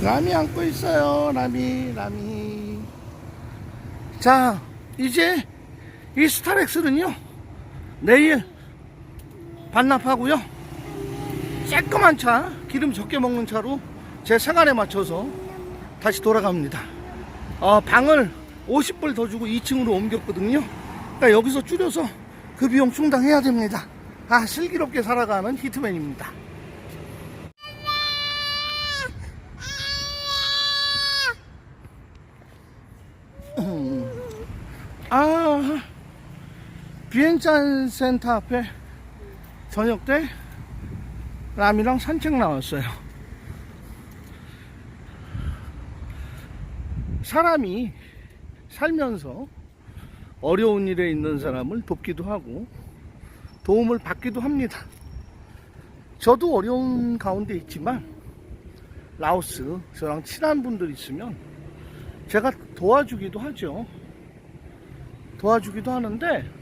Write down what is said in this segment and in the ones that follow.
라미 안고 있어요. 라미. 자, 이제 이 스타렉스는요, 내일 반납하고요, 쬐끄만 차, 기름 적게 먹는 차로 제 생활에 맞춰서 다시 돌아갑니다. 방을 50불 더 주고 2층으로 옮겼거든요. 그러니까 여기서 줄여서 그 비용 충당해야 됩니다. 슬기롭게 살아가는 히트맨입니다. 비엔찬 센터 앞에 저녁 때 라미랑 산책 나왔어요. 사람이 살면서 어려운 일에 있는 사람을 돕기도 하고 도움을 받기도 합니다. 저도 어려운 가운데 있지만 라오스 저랑 친한 분들 있으면 제가 도와주기도 하죠. 도와주기도 하는데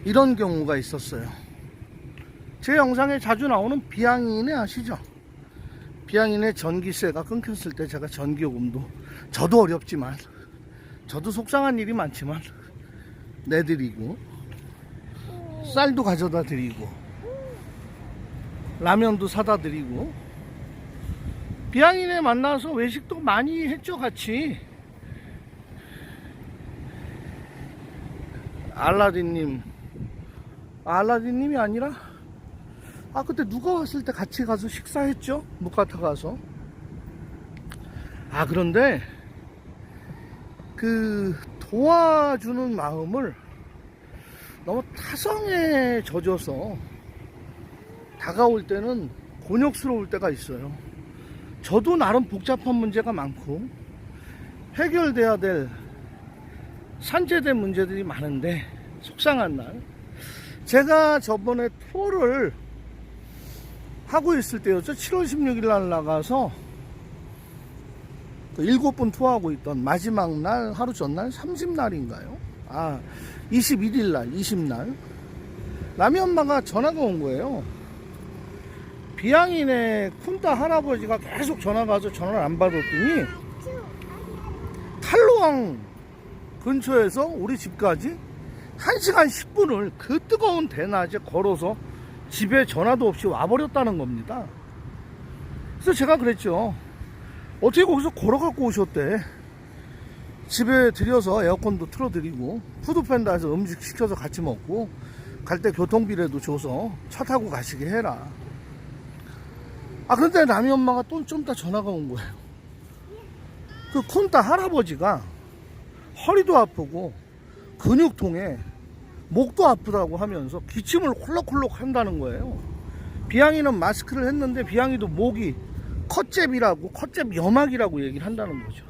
이런 경우가 있었어요. 제 영상에 자주 나오는 비양이네 아시죠? 비양이네 전기세가 끊겼을 때 제가 전기요금도, 저도 어렵지만, 저도 속상한 일이 많지만 내드리고, 쌀도 가져다 드리고, 라면도 사다 드리고, 비양이네 만나서 외식도 많이 했죠. 같이. 알라딘님이 아니라 그때 누가 왔을 때 같이 가서 식사했죠. 무카타 가서. 그런데 그 도와주는 마음을 너무 타성에 젖어서 다가올 때는 곤욕스러울 때가 있어요. 저도 나름 복잡한 문제가 많고 해결돼야 될 산재된 문제들이 많은데 속상한 날, 제가 저번에 투어를 하고 있을 때였죠. 7월 16일 날 나가서 7번 투어하고 있던 마지막 날, 하루 전날 30날인가요? 21일 날, 20날 라미 엄마가 전화가 온 거예요. 비양이네 쿤타 할아버지가 계속 전화가 와서 전화를 안 받았더니 탈루왕 근처에서 우리 집까지 1시간 10분을 그 뜨거운 대낮에 걸어서 집에 전화도 없이 와버렸다는 겁니다. 그래서 제가 그랬죠. 어떻게 거기서 걸어갖고 오셨대. 집에 들여서 에어컨도 틀어드리고 푸드팬다 해서 음식 시켜서 같이 먹고 갈 때 교통비라도 줘서 차 타고 가시게 해라. 그런데 라미 엄마가 또 좀 이따 전화가 온 거예요. 그 쿤타 할아버지가 허리도 아프고 근육통에 목도 아프다고 하면서 기침을 홀럭홀럭 한다는 거예요. 비양이는 마스크를 했는데 비양이도 목이 컷잽이라고, 컷잽 염화기라고 얘기를 한다는 거죠.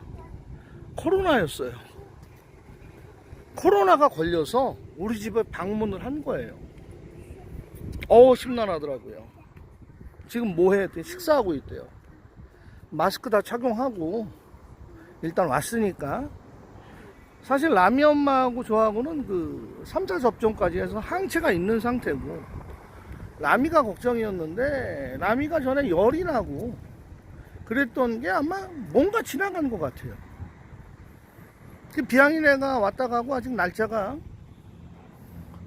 코로나였어요. 코로나가 걸려서 우리 집에 방문을 한 거예요. 심란하더라고요. 지금 뭐해? 식사하고 있대요. 마스크 다 착용하고 일단 왔으니까. 사실 라미 엄마하고 저하고는 그 3차 접종까지 해서 항체가 있는 상태고, 라미가 걱정이었는데 라미가 전에 열이 나고 그랬던 게 아마 뭔가 지나간 것 같아요. 그 비양이네가 왔다 가고 아직 날짜가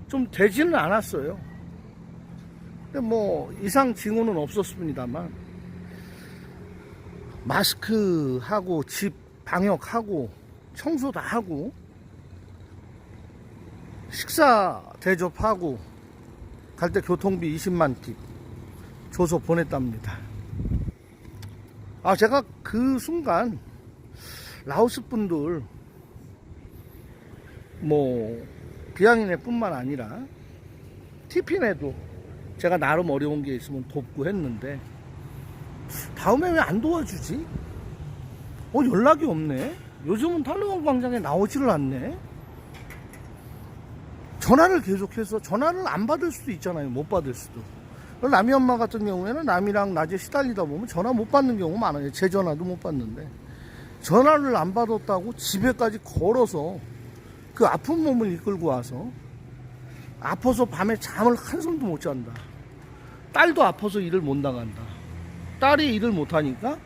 좀 되지는 않았어요. 근데 뭐 이상 징후는 없었습니다만, 마스크 하고 집 방역하고 청소 다 하고 식사 대접하고 갈 때 교통비 20만 팁 줘서 보냈답니다. 제가 그 순간 라오스 분들 뭐 비양이네 뿐만 아니라 티피네도 제가 나름 어려운 게 있으면 돕고 했는데, 다음에 왜 안 도와주지? 연락이 없네. 요즘은 탈루왕 광장에 나오지를 않네. 전화를 계속해서, 전화를 안 받을 수도 있잖아요. 못 받을 수도. 라미 엄마 같은 경우에는 라미랑 낮에 시달리다 보면 전화 못 받는 경우 많아요. 제 전화도 못 받는데, 전화를 안 받았다고 집에까지 걸어서 그 아픈 몸을 이끌고 와서 아파서 밤에 잠을 한숨도 못 잔다. 딸도 아파서 일을 못 나간다. 딸이 일을 못 하니까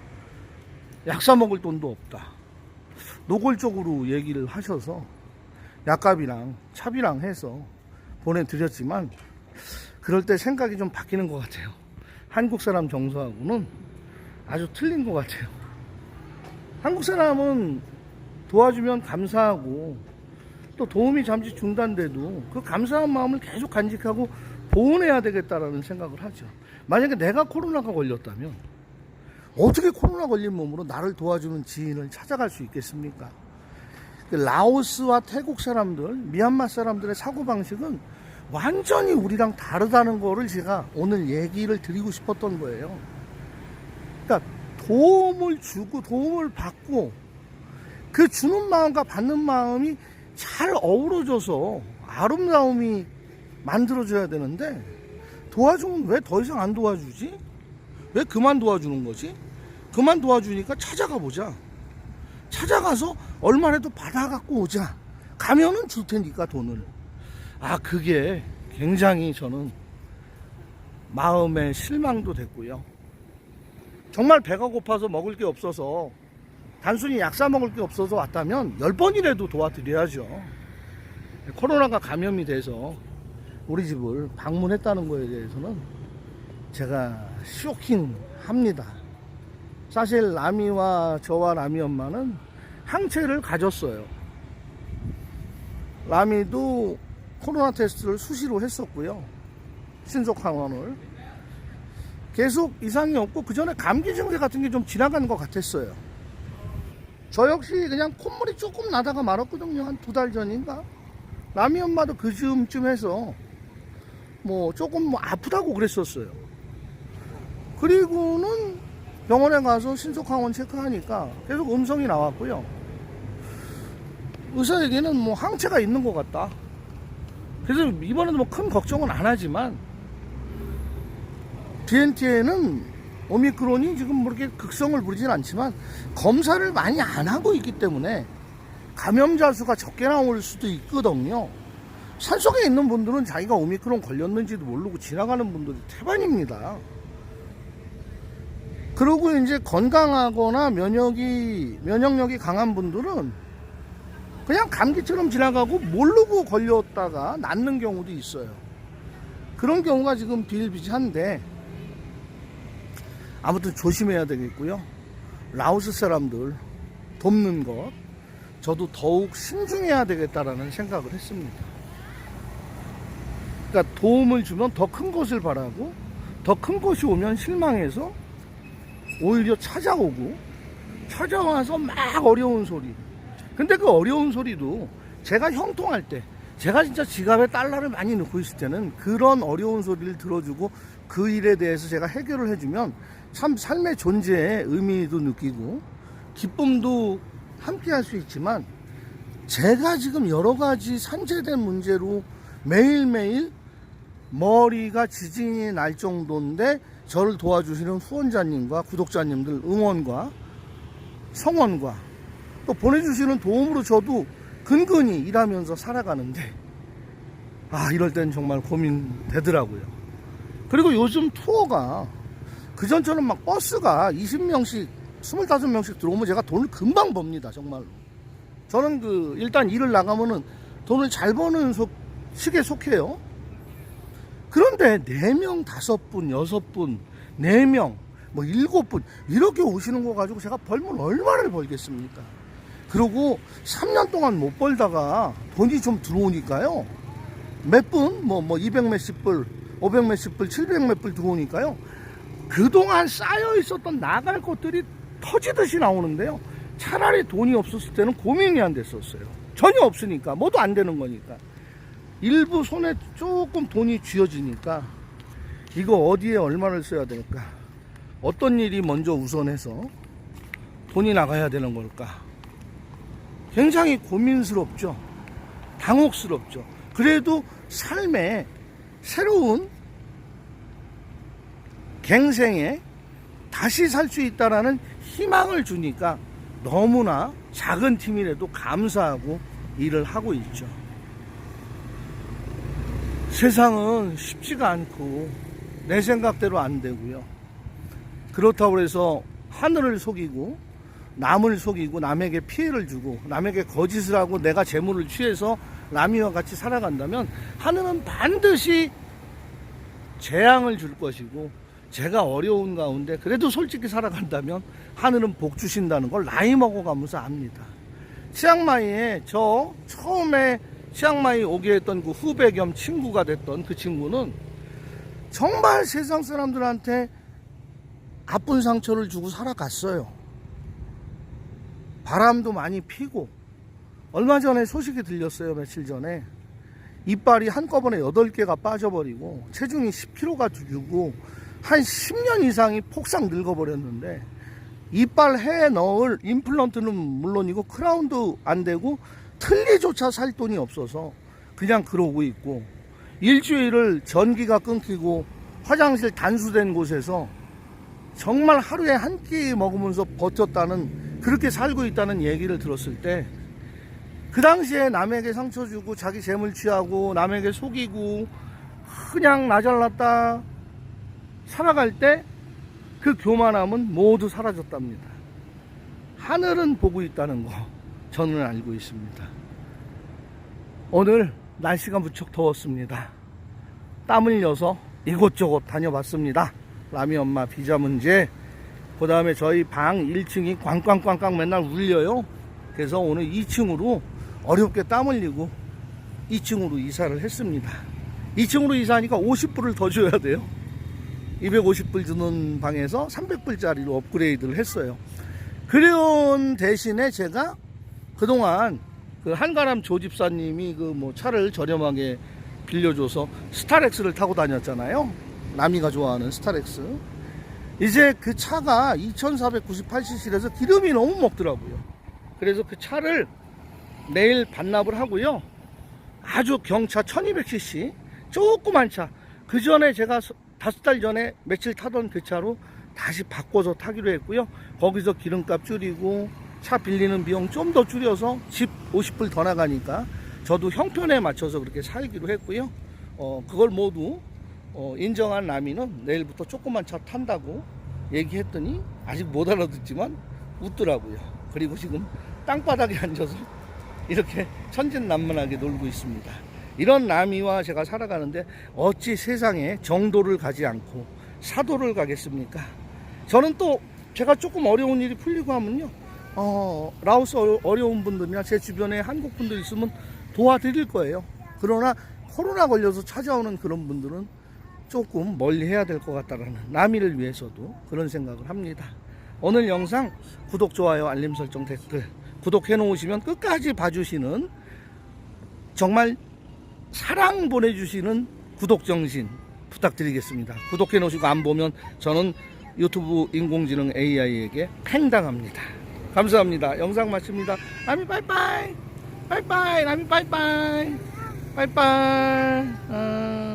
약 사 먹을 돈도 없다. 노골적으로 얘기를 하셔서 약값이랑 차비랑 해서 보내드렸지만 그럴 때 생각이 좀 바뀌는 것 같아요. 한국 사람 정서하고는 아주 틀린 것 같아요. 한국 사람은 도와주면 감사하고 또 도움이 잠시 중단돼도 그 감사한 마음을 계속 간직하고 보온해야 되겠다라는 생각을 하죠. 만약에 내가 코로나가 걸렸다면 어떻게 코로나 걸린 몸으로 나를 도와주는 지인을 찾아갈 수 있겠습니까? 라오스와 태국 사람들, 미얀마 사람들의 사고방식은 완전히 우리랑 다르다는 거를 제가 오늘 얘기를 드리고 싶었던 거예요. 그러니까 도움을 주고 도움을 받고 그 주는 마음과 받는 마음이 잘 어우러져서 아름다움이 만들어져야 되는데 도와주면 왜 더 이상 안 도와주지? 왜 그만 도와주는 거지? 그만 도와주니까 찾아가 보자. 찾아가서 얼마라도 받아갖고 오자. 가면은 줄 테니까 돈을. 그게 굉장히 저는 마음에 실망도 됐고요. 정말 배가 고파서 먹을 게 없어서 단순히 약 사 먹을 게 없어서 왔다면 10번이라도 도와드려야죠. 코로나가 감염이 돼서 우리 집을 방문했다는 거에 대해서는 제가 쇼킹합니다. 사실 라미와 저와 라미 엄마는 항체를 가졌어요. 라미도 코로나 테스트를 수시로 했었고요. 신속 항원을. 계속 이상이 없고 그 전에 감기 증세 같은 게 좀 지나간 것 같았어요. 저 역시 그냥 콧물이 조금 나다가 말았거든요. 한 2달 전인가? 라미 엄마도 그 즈음쯤 해서 조금 아프다고 그랬었어요. 그리고는 병원에 가서 신속항원 체크하니까 계속 음성이 나왔고요. 의사에게는 항체가 있는 것 같다. 그래서 이번에도 큰 걱정은 안 하지만 BNT에는 오미크론이 지금 그렇게 극성을 부리진 않지만 검사를 많이 안 하고 있기 때문에 감염자 수가 적게 나올 수도 있거든요. 산속에 있는 분들은 자기가 오미크론 걸렸는지도 모르고 지나가는 분들이 태반입니다. 그리고 이제 건강하거나 면역력이 강한 분들은 그냥 감기처럼 지나가고 모르고 걸렸다가 낫는 경우도 있어요. 그런 경우가 지금 비일비재한데 아무튼 조심해야 되겠고요. 라오스 사람들 돕는 것 저도 더욱 신중해야 되겠다라는 생각을 했습니다. 그러니까 도움을 주면 더 큰 것을 바라고 더 큰 것이 오면 실망해서 오히려 찾아와서 막 어려운 소리. 근데 그 어려운 소리도 제가 형통할 때, 제가 진짜 지갑에 달러를 많이 넣고 있을 때는 그런 어려운 소리를 들어주고 그 일에 대해서 제가 해결을 해주면 참 삶의 존재의 의미도 느끼고 기쁨도 함께 할 수 있지만 제가 지금 여러 가지 산재된 문제로 매일매일 머리가 지진이 날 정도인데 저를 도와주시는 후원자님과 구독자님들 응원과 성원과 또 보내주시는 도움으로 저도 근근히 일하면서 살아가는데 이럴 땐 정말 고민되더라고요. 그리고 요즘 투어가 그전처럼 막 버스가 20명씩 25명씩 들어오면 제가 돈을 금방 법니다. 정말로 저는 일단 일을 나가면은 돈을 잘 버는 식에 속해요. 그런데 4명, 5분, 6분, 4명, 7분 이렇게 오시는 거 가지고 제가 벌면 얼마를 벌겠습니까? 그리고 3년 동안 못 벌다가 돈이 좀 들어오니까요. 몇 분, 200 몇십 불, 500 몇십 불, 700 몇 불 들어오니까요. 그동안 쌓여 있었던 나갈 것들이 터지듯이 나오는데요. 차라리 돈이 없었을 때는 고민이 안 됐었어요. 전혀 없으니까, 뭐도 안 되는 거니까. 일부 손에 조금 돈이 쥐어지니까 이거 어디에 얼마를 써야 될까? 어떤 일이 먼저 우선해서 돈이 나가야 되는 걸까? 굉장히 고민스럽죠. 당혹스럽죠. 그래도 삶에 새로운 갱생에 다시 살 수 있다라는 희망을 주니까 너무나 작은 팀이라도 감사하고 일을 하고 있죠. 세상은 쉽지가 않고 내 생각대로 안 되고요. 그렇다고 해서 하늘을 속이고 남을 속이고 남에게 피해를 주고 남에게 거짓을 하고 내가 재물을 취해서 남이와 같이 살아간다면 하늘은 반드시 재앙을 줄 것이고, 제가 어려운 가운데 그래도 솔직히 살아간다면 하늘은 복 주신다는 걸 나이 먹어가면서 압니다. 치앙마이에 저 처음에 치앙마이 오게 했던 그 후배 겸 친구가 됐던 그 친구는 정말 세상 사람들한테 아픈 상처를 주고 살아갔어요. 바람도 많이 피고, 얼마 전에 소식이 들렸어요. 며칠 전에 이빨이 한꺼번에 8개가 빠져버리고 체중이 10kg가 줄고 한 10년 이상이 폭삭 늙어버렸는데, 이빨 해 넣을 임플란트는 물론이고 크라운도 안 되고 틀니조차 살 돈이 없어서 그냥 그러고 있고, 일주일을 전기가 끊기고 화장실 단수된 곳에서 정말 하루에 한 끼 먹으면서 버텼다는, 그렇게 살고 있다는 얘기를 들었을 때, 그 당시에 남에게 상처 주고 자기 재물 취하고 남에게 속이고 그냥 나 잘났다 살아갈 때 그 교만함은 모두 사라졌답니다. 하늘은 보고 있다는 거 저는 알고 있습니다. 오늘 날씨가 무척 더웠습니다. 땀 흘려서 이곳저곳 다녀봤습니다. 라미 엄마 비자 문제, 그 다음에 저희 방 1층이 꽝꽝꽝꽝 맨날 울려요. 그래서 오늘 2층으로 어렵게 땀 흘리고 2층으로 이사를 했습니다. 2층으로 이사하니까 50불을 더 줘야 돼요. 250불 주는 방에서 300불짜리로 업그레이드를 했어요. 그런 대신에 제가 그동안 그 한가람 조집사님이 그 뭐 차를 저렴하게 빌려줘서 스타렉스를 타고 다녔잖아요. 남이가 좋아하는 스타렉스. 이제 그 차가 2498cc라서 기름이 너무 먹더라고요. 그래서 그 차를 내일 반납을 하고요. 아주 경차 1200cc 조그만 차, 그 전에 제가 5달 전에 며칠 타던 그 차로 다시 바꿔서 타기로 했고요. 거기서 기름값 줄이고 차 빌리는 비용 좀 더 줄여서 집 50불 더 나가니까 저도 형편에 맞춰서 그렇게 살기로 했고요. 그걸 모두 인정한 라미는 내일부터 조그만 차 탄다고 얘기했더니 아직 못 알아듣지만 웃더라고요. 그리고 지금 땅바닥에 앉아서 이렇게 천진난만하게 놀고 있습니다. 이런 라미와 제가 살아가는데 어찌 세상에 정도를 가지 않고 사도를 가겠습니까? 저는 또 제가 조금 어려운 일이 풀리고 하면요, 라오스 어려운 분들이나 제 주변에 한국 분들 있으면 도와드릴 거예요. 그러나 코로나 걸려서 찾아오는 그런 분들은 조금 멀리 해야 될 것 같다라는, 라미를 위해서도 그런 생각을 합니다. 오늘 영상 구독, 좋아요, 알림 설정, 댓글 구독해 놓으시면 끝까지 봐주시는, 정말 사랑 보내주시는 구독정신 부탁드리겠습니다. 구독해 놓으시고 안 보면 저는 유튜브 인공지능 AI에게 팽당합니다. 감사합니다. 영상 마칩니다. 라미 빠이빠이, 빠이빠이, 라미 빠이빠이, 빠이빠이.